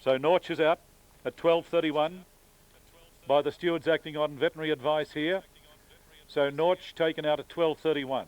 So Norch is out at 12.31 by the stewards acting on veterinary advice here. So Norch taken out at 12.31.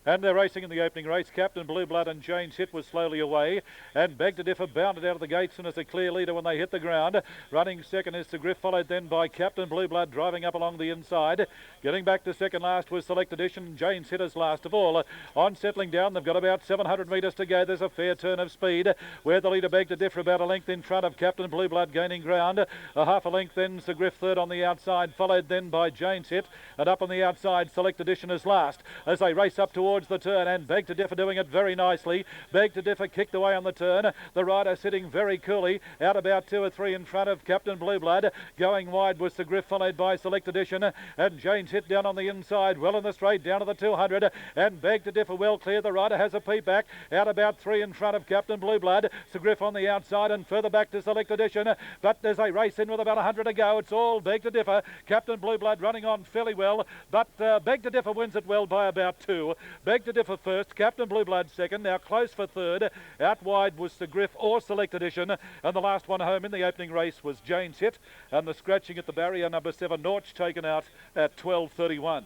And they're racing in the opening race. Captain Blue Blood and Jane's Hit was slowly away. And Beg to Differ bounded out of the gates and is a clear leader when they hit the ground. Running second is the Griff, followed then by Captain Blue Blood driving up along the inside. Getting back to second last was Select Edition. Jane's Hit is last of all. On settling down, they've got about 700 metres to go. There's a fair turn of speed where the leader Beg to Differ about a length in front of Captain Blue Blood gaining ground. A half a length then the Griff third on the outside, followed then by Jane's Hit. And up on the outside, Select Edition is last as they race up towards the turn, and Beg to Differ doing it very nicely. Beg to Differ kicked away on the turn. The rider sitting very coolly out about 2 or 3 in front of Captain Blue Blood. Going wide was the Griff, followed by Select Edition, and Jane's Hit down on the inside, well in the straight down to the 200, and Beg to Differ well clear. The rider has a peep back out about 3 in front of Captain Blue Blood. Sir Griff on the outside and further back to Select Edition, but as they race in with about 100 to go, it's all Beg to Differ. Captain Blue Blood running on fairly well, but Beg to Differ wins it well by about 2. Beg to Differ first, Captain Blue Blood second, now close for third. Out wide was the Griff or Select Edition, and the last one home in the opening race was Jane's Hit, and the scratching at the barrier, number 7, Norch, taken out at 12.31.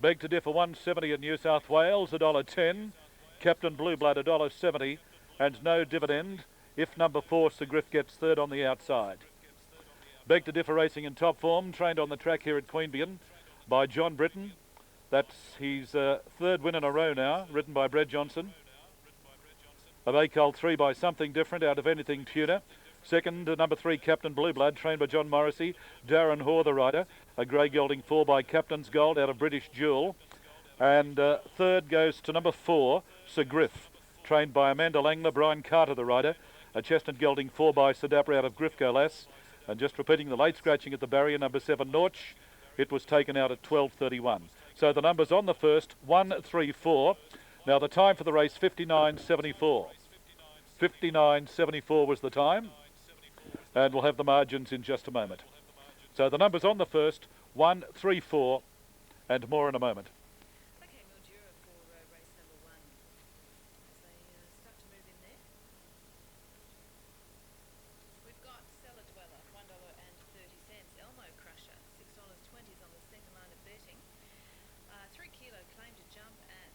Beg to Differ 170 in New South Wales, $1.10. Captain Blue Blood $1.70, and no dividend if number 4, Sir Griff, gets third on the outside. Beg to Differ racing in top form, trained on the track here at Queanbeyan by John Britton. That's his third win in a row now, ridden by Brad Johnson. A Baycol 3 by Something Different out of Anything Tuner. Second, number 3, Captain Blue Blood, trained by John Morrissey. Darren Hoare, the rider. A grey gelding 4 by Captain's Gold out of British Jewel. And third goes to number 4, Sir Griff, trained by Amanda Langler, Brian Carter, the rider. A chestnut gelding 4 by Sir Dapper out of Griffco Lass. And just repeating the late scratching at the barrier, number 7, Norch. It was taken out at 12.31. So the numbers on the first, 1, 3, 4. Now the time for the race, 59.74. 59.74 was the time. And we'll have the margins in just a moment. So the numbers on the first, 1, 3, 4, and more in a moment. Okay, Mildura for race number 1 as they start to move in there. We've got Cellar Dweller, $1.30. Elmo Crusher, $6.20 on the second line of betting. 3 kilo claim to jump at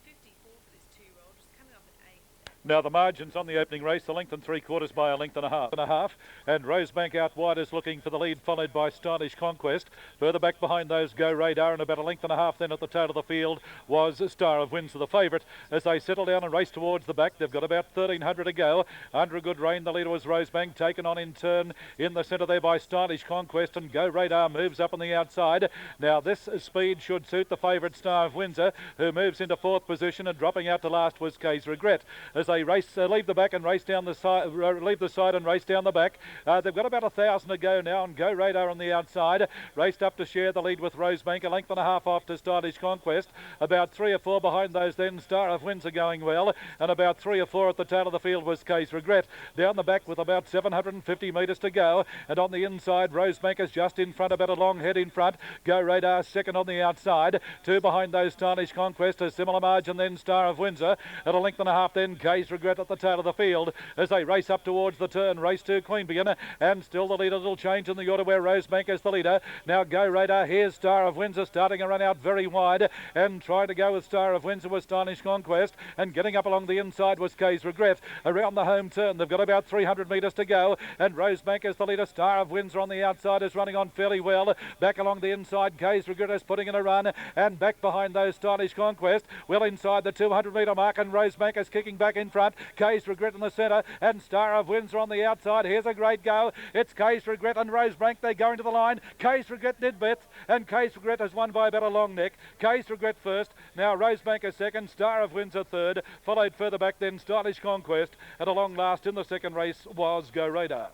54 for this 2-year-old, just coming off at 8. Now the margins on the opening race, a length and 3/4 by a length and a half. And Rosebank out wide is looking for the lead, followed by Stylish Conquest. Further back behind those go Radar, and about a length and a half then at the tail of the field was Star of Windsor, the favourite. As they settle down and race towards the back, they've got about 1,300 to go. Under a good rein, the leader was Rosebank, taken on in turn in the centre there by Stylish Conquest, and Go Radar moves up on the outside. Now this speed should suit the favourite Star of Windsor, who moves into 4th position, and dropping out to last was Kay's Regret. As they race, leave the back and race down the side, leave the side and race down the back. They've got about 1,000 to go now, and Go Radar on the outside. Raced up to share the lead with Rosebank, a length and a half off to Stylish Conquest. About 3 or 4 behind those then, Star of Windsor going well, and about 3 or 4 at the tail of the field was Kay's Regret. Down the back with about 750 metres to go, and on the inside, Rosebank is just in front, about a long head in front. Go Radar second on the outside. 2 behind those, Stylish Conquest, a similar margin then Star of Windsor. At a length and a half then, Kay's Regret at the tail of the field as they race up towards the turn. Race to Queanbeyan, and still the leader. Little change in the order where Rosebank is the leader. Now Go Radar, here's Star of Windsor starting a run out very wide, and trying to go with Star of Windsor was Stylish Conquest, and getting up along the inside was Kay's Regret. Around the home turn, they've got about 300 metres to go, and Rosebank is the leader. Star of Windsor on the outside is running on fairly well. Back along the inside, Kay's Regret is putting in a run, and back behind those, Stylish Conquest, well inside the 200 metre mark, and Rosebank is kicking back in front. Kay's Regret in the centre, and Star of Windsor on the outside. Here's a great go. It's Kay's Regret and Rosebank. They go into the line. Kay's Regret did bets, and Kay's Regret has won by about a long neck. Kay's Regret first. Now Rosebank is second. Star of Windsor third. Followed further back then Stylish Conquest. And a long last in the second race was Go Radar.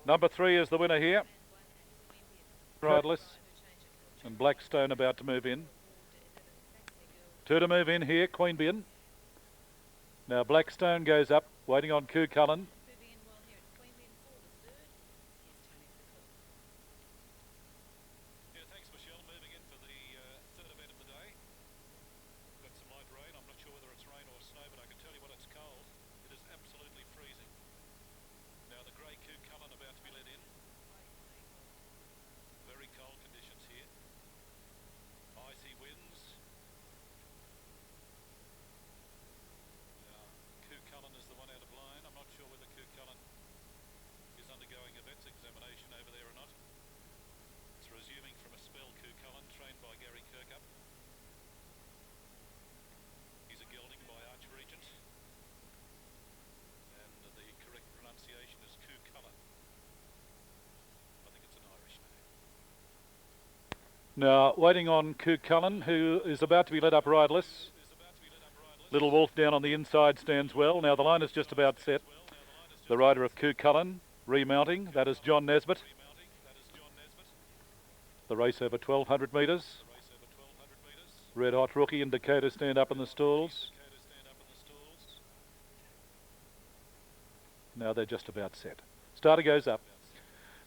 Number 3 is the winner here. Riderless. And Blackstone about to move in. 2 to move in here, Queanbeyan. Now Blackstone goes up, waiting on Coo Cullen. Thanks, Michelle. Moving in for the third event of the day. Got some light rain. I'm not sure whether Now, waiting on Queanbeyan, who is about to be led up riderless. Little Wolf down on the inside stands well. Now, the line is just about set. The rider of Queanbeyan remounting, that is John Nesbitt. The race over 1,200 metres. Red Hot Rookie and Dakota stand up in the stalls. Now they're just about set. Starter goes up.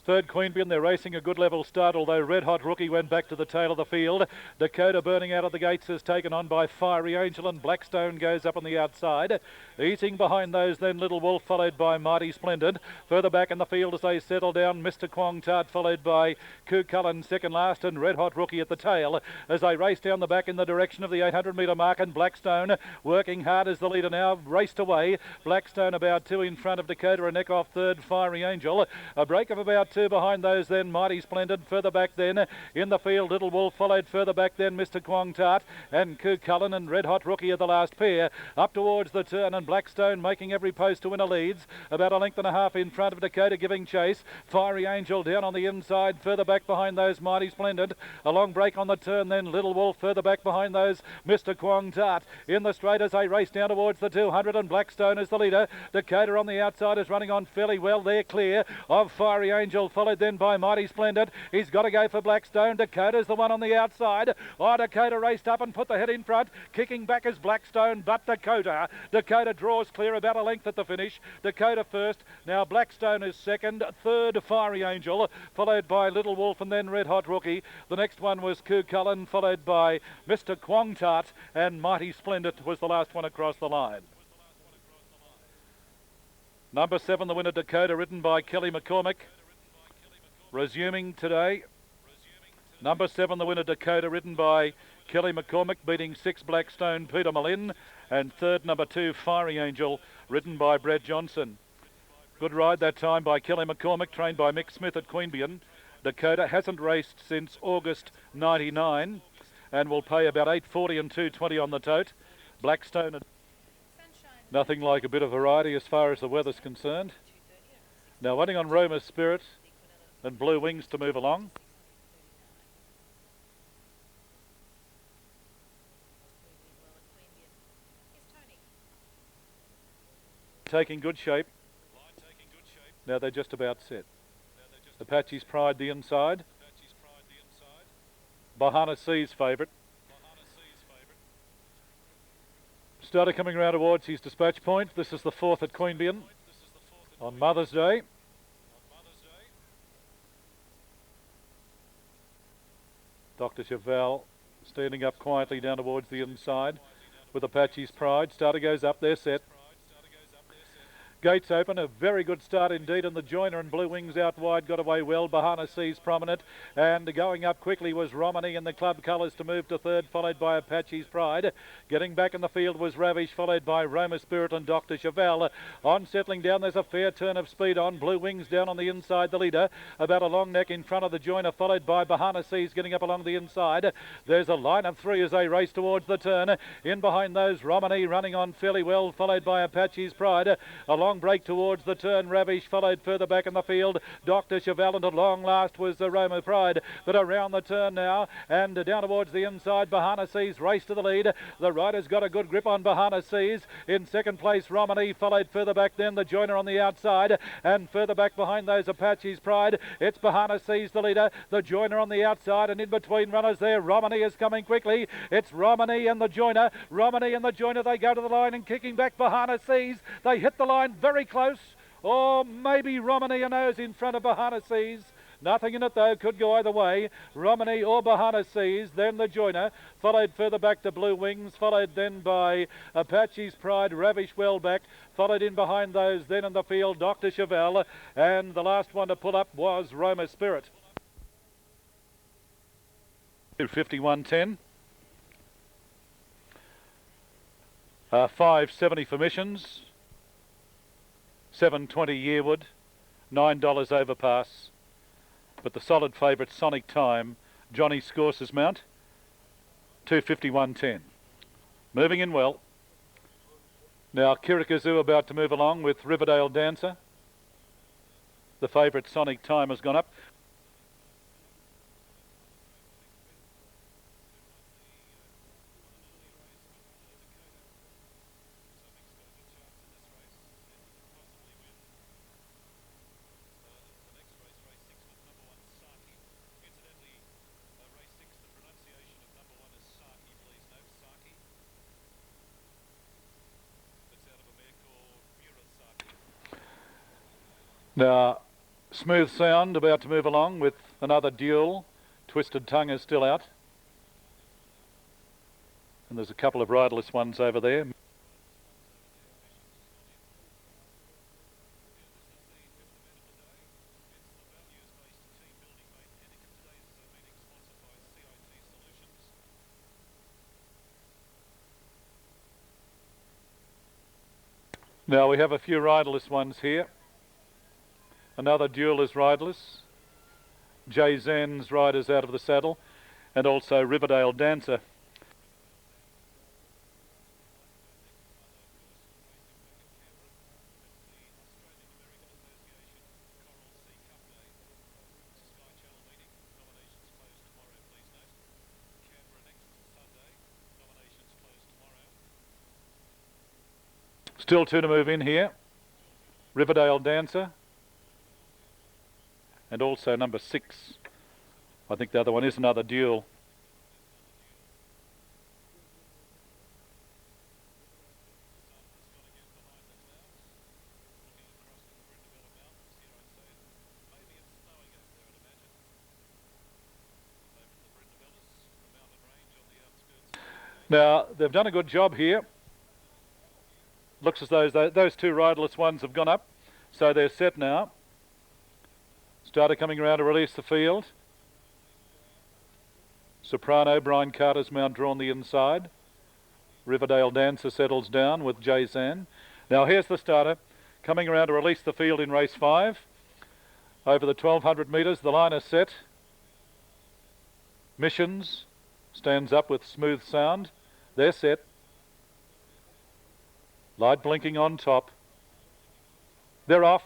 Third Queanbeyan, they're racing a good level start, although Red Hot Rookie went back to the tail of the field. Dakota burning out of the gates is taken on by Fiery Angel, and Blackstone goes up on the outside. Eating behind those then Little Wolf, followed by Mighty Splendid. Further back in the field as they settle down, Mr. Queanbeyan, followed by Queanbeyan second last, and Red Hot Rookie at the tail as they race down the back in the direction of the 800 metre mark, and Blackstone working hard as the leader now, raced away. Blackstone about 2 in front of Dakota, a neck off third Fiery Angel. A break of about 2 behind those then Mighty Splendid. Further back then in the field Little Wolf, followed further back then Mr. Queanbeyan and Queanbeyan, and Red Hot Rookie are the last pair. Up towards the turn, and Blackstone making every post to win a leads. About a length and a half in front of Dakota giving chase. Fiery Angel down on the inside. Further back behind those Mighty Splendid. A long break on the turn then Little Wolf. Further back behind those Mr. Queanbeyan. In the straight as they race down towards the 200, and Blackstone is the leader. Dakota on the outside is running on fairly well. They're clear of Fiery Angel, followed then by Mighty Splendid. He's got to go for Blackstone. Dakota's the one on the outside. Oh, Dakota raced up and put the head in front. Kicking back is Blackstone, but Dakota draws clear about a length at the finish. Dakota first. Now Blackstone is second. Third Fiery Angel, followed by Little Wolf, and then Red Hot Rookie. The next one was Queanbeyan, followed by Mr. Queanbeyan, and Mighty Splendid was the last one across the line. Number 7, the winner Dakota, ridden by Kelly McCormick. Resuming today. Number 7, the winner Dakota, ridden by Kelly McCormick, beating 6 Blackstone Peter Malin, and third number 2 Fiery Angel, ridden by Brad Johnson. Good ride that time by Kelly McCormick, trained by Mick Smith at Queanbeyan. Dakota hasn't raced since August 99 and will pay about $8.40 and $2.20 on the tote. Blackstone, nothing like a bit of variety as far as the weather's concerned. Now waiting on Roma's Spirit and Blue Wings to move along. Taking good shape. Now they're just about set. Apache's Pride the inside. Bahana Sea's favourite. Starter coming round towards his dispatch point. This is the 4th at Queanbeyan on Mother's Day. Dr. Cheval standing up quietly down towards the inside with Apache's Pride. Starter goes up, they're set. Gates open, a very good start indeed, and the joiner and Blue Wings out wide got away well. Bahana Sea's prominent, and going up quickly was Romany in the club colours to move to third, followed by Apache's Pride. Getting back in the field was Ravish, followed by Roma Spirit and Dr. Cheval. On settling down, there's a fair turn of speed on. Blue Wings down on the inside, the leader. About a long neck in front of the joiner, followed by Bahana Sea's getting up along the inside. There's a line of 3 as they race towards the turn. In behind those, Romany running on fairly well, followed by Apache's Pride. A long break towards the turn, Ravish, followed further back in the field Dr. Cheval, and at long last was the Roma Pride. But around the turn now and down towards the inside, Bahana Seas race to the lead. The rider's got a good grip on Bahana Seas. In second place, Romany, followed further back then the joiner on the outside, and further back behind those Apache's Pride. It's Bahana Seas the leader, the joiner on the outside, and in between runners there, Romany is coming quickly. It's Romany and the joiner. Romany and the joiner, they go to the line, and kicking back Bahana Seas. They hit the line very close. Or maybe Romany and O's in front of Bahana Seas. Nothing in it though, could go either way. Romany or Bahana Seas, then the joiner, followed further back to Blue Wings, followed then by Apache's Pride, Ravish well back, followed in behind those then in the field Dr. Cheval, and the last one to pull up was Roma Spirit. 51.10. 5.70 for Missions. 7.20 Yearwood, $9 overpass, but the solid favourite Sonic Time, Johnny Scourse's mount, 251.10. Moving in well. Now Kirikazoo about to move along with Riverdale Dancer. The favourite Sonic Time has gone up. Now, Smooth Sound about to move along with another duel. Twisted Tongue is still out. And there's a couple of riderless ones over there. Now we have a few riderless ones here. Another duel is riderless. Jay Zan's riders out of the saddle, and also Riverdale Dancer. Still two to move in here. Riverdale Dancer. And also number 6. I think the other one is another duel. Now, they've done a good job here. Looks as though those two riderless ones have gone up, so they're set now. Starter coming around to release the field. Soprano, Brian Carter's mount drawn the inside. Riverdale Dancer settles down with Jay Zan. Now here's the starter coming around to release the field in race 5. Over the 1200 metres, the line is set. Missions stands up with Smooth Sound. They're set. Light blinking on top. They're off.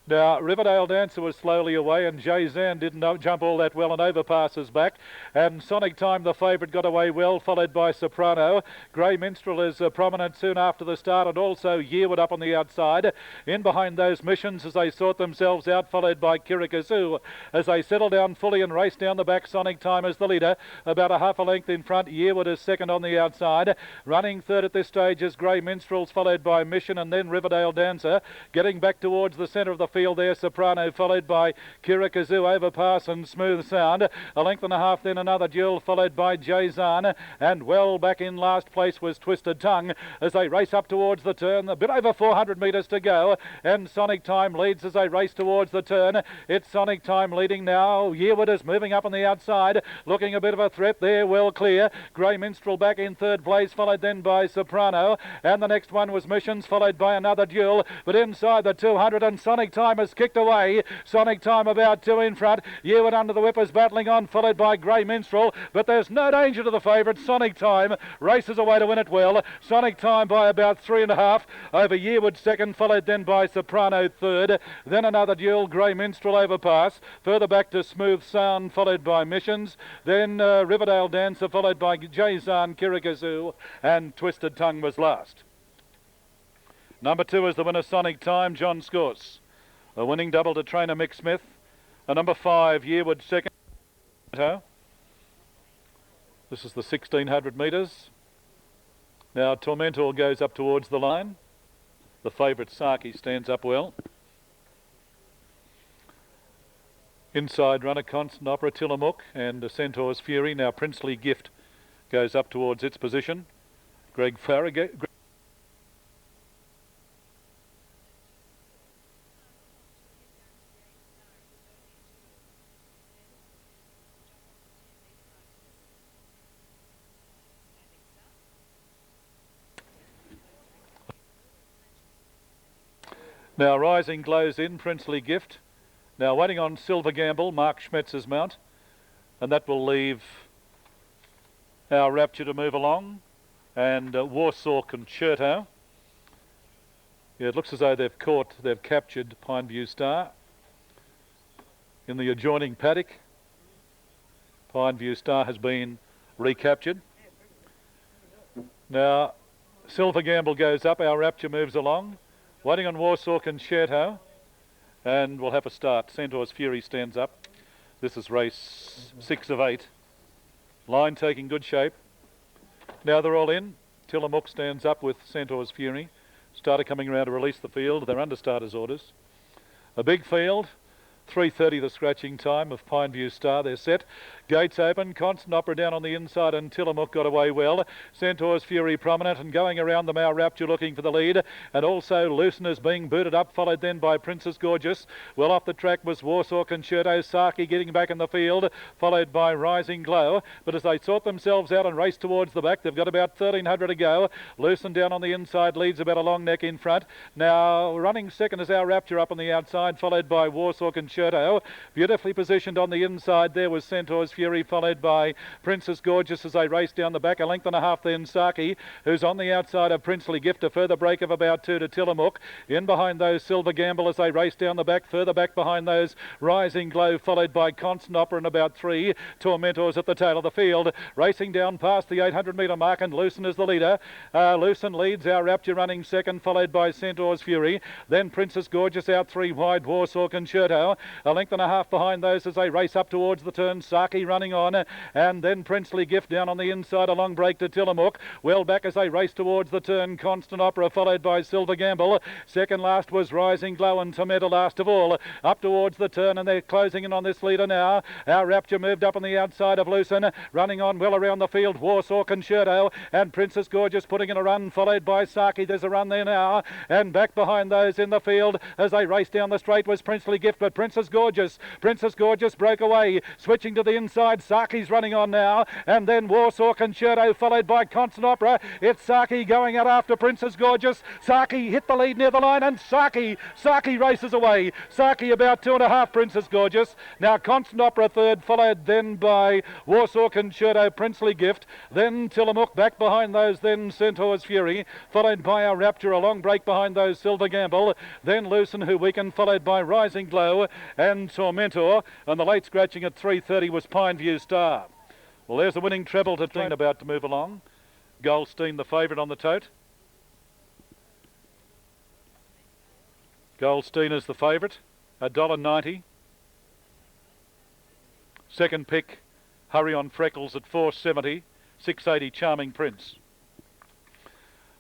Now, Riverdale Dancer was slowly away, and Jay Zan didn't jump all that well and overpasses back. And Sonic Time, the favourite, got away well, followed by Soprano. Grey Minstrel is prominent soon after the start, and also Yearwood up on the outside. In behind those Missions as they sort themselves out, followed by Kirikazoo. As they settle down fully and race down the back, Sonic Time is the leader, about a half a length in front. Yearwood is second on the outside. Running third at this stage is Grey Minstrels, followed by Mission, and then Riverdale Dancer. Getting back towards the centre of the field there, Soprano, followed by Kirikazoo, Overpass and Smooth Sound. A length and a half, then another duel, followed by Jay Zan, and well back in last place was Twisted Tongue as they race up towards the turn. A bit over 400 metres to go, and Sonic Time leads as they race towards the turn. It's Sonic Time leading now. Yearwood is moving up on the outside, looking a bit of a threat there, well clear. Grey Minstrel back in third place, followed then by Soprano, and the next one was Missions, followed by another duel, but inside the 200, and Sonic Time has kicked away. Sonic Time about 2 in front. Yearwood under the whip is battling on, followed by Grey Minstrel, but there's no danger to the favourite. Sonic Time races away to win it well. Sonic Time by about 3.5 over Yearwood second, followed then by Soprano third. Then another duel, Grey Minstrel Overpass. Further back to Smooth Sound, followed by Missions. Then Riverdale Dancer, followed by Jay Zan, Kirikazoo, and Twisted Tongue was last. Number 2 is the winner, Sonic Time, John Scourse. A winning double to trainer Mick Smith. A number 5, Yearwood second. This is the 1600 metres. Now Tormentor goes up towards the line. The favourite Saki stands up well. Inside runner Constant Opera, Tillamook and Centaur's Fury. Now Princely Gift goes up towards its position. Greg Farragut. Now Rising glows in, Princely Gift. Now waiting on Silver Gamble, Mark Schmetz's mount. And that will leave our Rapture to move along. And Warsaw Concerto. Yeah, it looks as though they've captured Pineview Star. In the adjoining paddock, Pineview Star has been recaptured. Now Silver Gamble goes up, our Rapture moves along. Waiting on Warsaw Concerto, and we'll have a start. Centaur's Fury stands up. This is race 6 of 8. Line taking good shape. Now they're all in. Tillamook stands up with Centaur's Fury. Starter coming around to release the field. They're under starter's orders. A big field. 3:30 the scratching time of Pineview Star. They're set. Gates open. Constant Opera down on the inside and Tillamook got away well. Centaur's Fury prominent and going around them. Our Rapture looking for the lead. And also Looseners being booted up, followed then by Princess Gorgeous. Well off the track was Warsaw Concerto. Saki getting back in the field, followed by Rising Glow. But as they sort themselves out and race towards the back, they've got about 1,300 to go. Loosen down on the inside leads about a long neck in front. Now running second is Our Rapture up on the outside, followed by Warsaw Concerto. Beautifully positioned on the inside there was Centaur's Fury, followed by Princess Gorgeous as they race down the back. A length and a half then Saki, who's on the outside of Princely Gift. A further break of about 2 to Tillamook. In behind those Silver Gamble as they race down the back. Further back behind those Rising Glow, followed by Constant Opera and about 3 Tormentors at the tail of the field. Racing down past the 800 metre mark and Loosen is the leader. Loosen leads, Our Rapture running second, followed by Centaur's Fury. Then Princess Gorgeous out 3 wide, Warsaw Concerto. A length and a half behind those as they race up towards the turn. Saki running on, and then Princely Gift down on the inside. A long break to Tillamook. Well back as they race towards the turn. Constant Opera followed by Silver Gamble. Second last was Rising Glow and Tormentor last of all. Up towards the turn, and they're closing in on this leader now. Our Rapture moved up on the outside of Loosen. Running on well around the field, Warsaw Concerto and Princess Gorgeous putting in a run, followed by Saki. There's a run there now, and back behind those in the field as they race down the straight was Princely Gift, but Princess Gorgeous broke away, switching to the inside. Saki's running on now, and then Warsaw Concerto followed by Constant Opera. It's Saki going out after Princess Gorgeous. Saki hit the lead near the line, and Saki races away. Saki about 2.5 Princess Gorgeous. Now Constant Opera third, followed then by Warsaw Concerto, Princely Gift, then Tillamook back behind those, then Centaur's Fury, followed by Our Rapture. A long break behind those Silver Gamble, then Loosen who weakened, followed by Rising Glow and Tormentor, and the late scratching at 3:30 was Pineview Star. Well, there's the winning treble to train about to move along. Goldstein the favourite on the tote. Goldstein is the favourite, $1.90. Second pick, Hurry on Freckles at $4.70, $6.80 Charming Prince.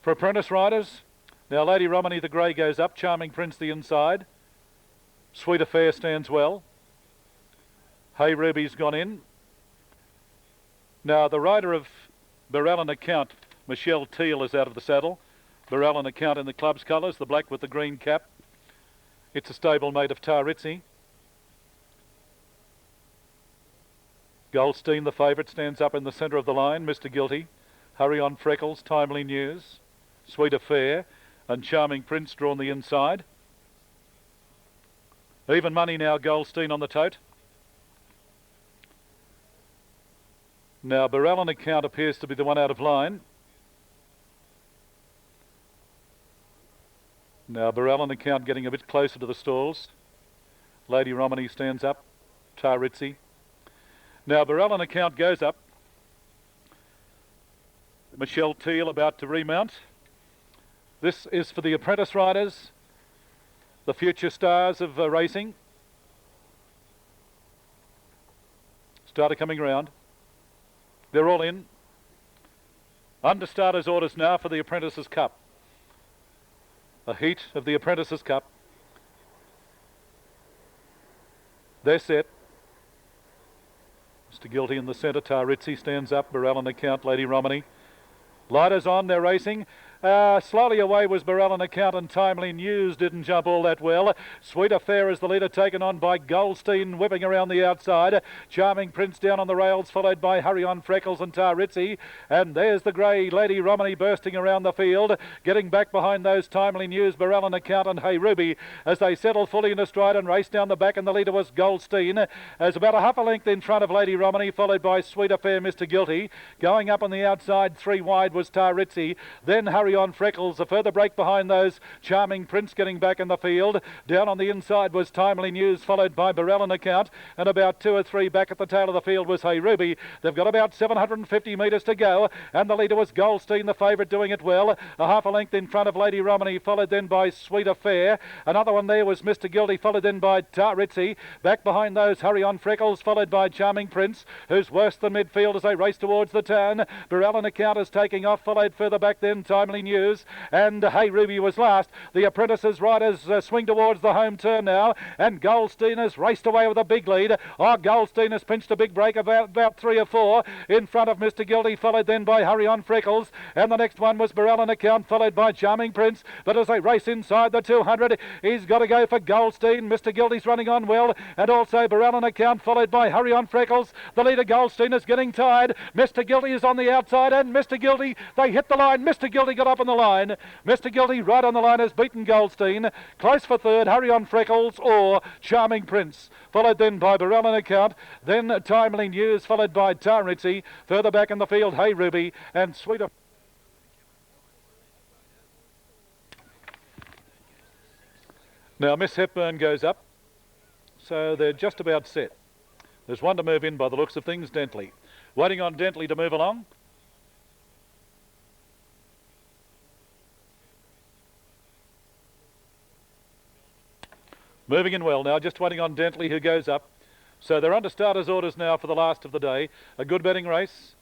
For apprentice riders, now Lady Romany the grey goes up, Charming Prince the inside. Sweet Affair stands well. Hey Ruby's gone in. Now the rider of Barrel Account, Michelle Teal, is out of the saddle. Barrel Account in the club's colours, the black with the green cap. It's a stablemate of Taritzi. Goldstein, the favourite, stands up in the centre of the line. Mr. Guilty, Hurry on Freckles, Timely News, Sweet Affair, and Charming Prince drawn the inside. Even money now, Goldstein on the tote. Now Barrel Account appears to be the one out of line. Now Barrel Account getting a bit closer to the stalls. Lady Romany stands up, Taritzi. Now Barrel Account goes up. Michelle Teal about to remount. This is for the apprentice riders, the future stars of racing. Starter coming round. They're all in. Under starters orders now for the Apprentices Cup. A heat of the Apprentices Cup. They're set. Mr. Guilty in the centre. Taritzi stands up. Barrel Account, Lady Romany. Lighters on, they're racing. Slowly away was Barrel Account, and Timely News didn't jump all that well. Sweet Affair is the leader, taken on by Goldstein, whipping around the outside. Charming Prince down on the rails, followed by Hurry on Freckles and Taritzi. And there's the grey Lady Romany bursting around the field, getting back behind those Timely News, Barrel Account and Hey Ruby, as they settle fully in a stride and race down the back, and the leader was Goldstein, as about a half a length in front of Lady Romany, followed by Sweet Affair, Mr. Guilty. Going up on the outside, 3 wide was Taritzi, then Hurry on Freckles. A further break behind those, Charming Prince getting back in the field. Down on the inside was Timely News, followed by Barrel Account, and about 2 or 3 back at the tail of the field was Hey Ruby. They've got about 750 metres to go, and the leader was Goldstein, the favourite, doing it well. A half a length in front of Lady Romany, followed then by Sweet Affair. Another one there was Mr. Guilty, followed then by Taritzi. Back behind those, Hurry on Freckles, followed by Charming Prince, who's worse than midfield as they race towards the turn. Barrel Account is taking off, followed further back then Timely News, and Hey Ruby was last. The apprentices riders swing towards the home turn now, and Goldstein has raced away with a big lead. Oh, Goldstein has pinched a big break about 3 or 4 in front of Mr. Gildy, followed then by Hurry On Freckles, and the next one was Burrell and Account, followed by Charming Prince. But as they race inside the 200, he's got to go for Goldstein. Mr. Gildy's running on well, and also Burrell and Account, followed by Hurry On Freckles. The leader Goldstein is getting tired. Mr. Gildy is on the outside, and Mr. Gildy, they hit the line. Mr. Gildy got up on the line. Mr. Gildy right on the line has beaten Goldstein. Close for third, Hurry On Freckles or Charming Prince, followed then by Burrell and Account, then Timely News, followed by Tarritzy. Further back in the field, Hey Ruby and Sweeter. Now Miss Hepburn goes up, so they're just about set. There's one to move in by the looks of things, Dentley. Waiting on Dentley to move along. Moving in well now, just waiting on Dentley, who goes up. So they're under starters' orders now for the last of the day. A good betting race.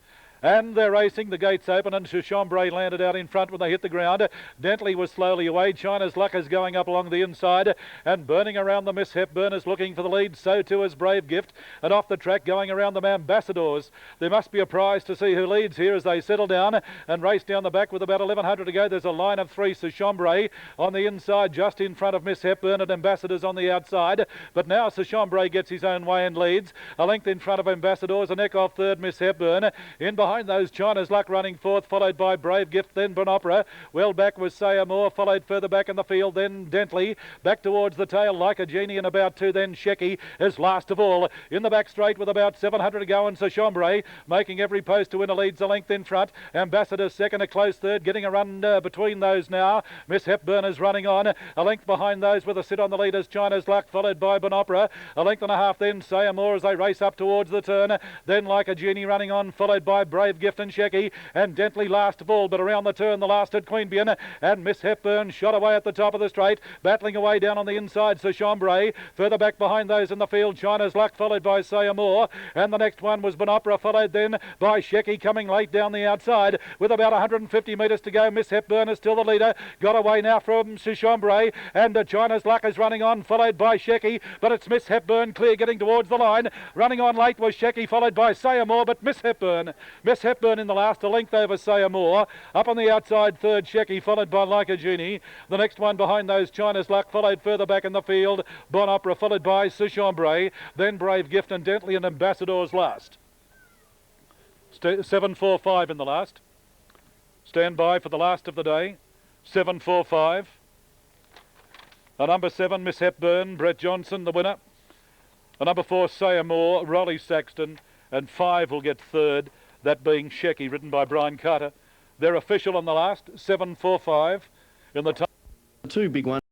And they're racing, the gates open, and Chambray landed out in front when they hit the ground. Dentley was slowly away. China's Luck is going up along the inside, and burning around the Miss Hepburn is looking for the lead. So too is Brave Gift, and off the track going around them Ambassadors. There must be a prize to see who leads here as they settle down and race down the back with about 1100 to go. There's a line of 3, Chambray on the inside, just in front of Miss Hepburn, and Ambassadors on the outside. But now Chambray gets his own way and leads. A length in front of Ambassadors, a neck off third, Miss Hepburn. In behind those, China's Luck running fourth, followed by Brave Gift, then Bonopera. Well back was Say More, followed further back in the field, then Dentley. Back towards the tail, Like a Genie, and about 2, then Shecky is last of all. In the back straight with about 700 to go, and Chambray making every post to win, a leads a length in front. Ambassador second, a close third, getting a run between those now. Miss Hepburn is running on. A length behind those with a sit on the leaders, China's Luck, followed by Bonopera. A length and a half then Say More as they race up towards the turn. Then Like a Genie running on, followed by Brave Gift and Shecky, and Dentley last of all, but around the turn the last at Queanbeyan, and Miss Hepburn shot away at the top of the straight, battling away down on the inside, Chambray. Further back behind those in the field, China's Luck, followed by Say More, and the next one was Bonopera, followed then by Shecky, coming late down the outside with about 150 metres to go. Miss Hepburn is still the leader, got away now from Chambray, and China's Luck is running on, followed by Shecky, but it's Miss Hepburn clear, getting towards the line. Running on late was Shecky, followed by Say More, but Miss Hepburn in the last, a length over Say More. Up on the outside third, Shecky, followed by Like a Genie. The next one behind those, China's Luck, followed further back in the field, Bonopera, followed by Chambray, then Brave Gift and Dentley, and Ambassadors last. 7-4-5 in the last. Stand by for the last of the day. 7-4-5. A number 7, Miss Hepburn, Brett Johnson, the winner. A number 4, Say More, Rolly Saxton, and 5 will get third, that being Shecky, ridden by Brian Carter. They're official on the last, 7-4-5 in the time. 2 big ones.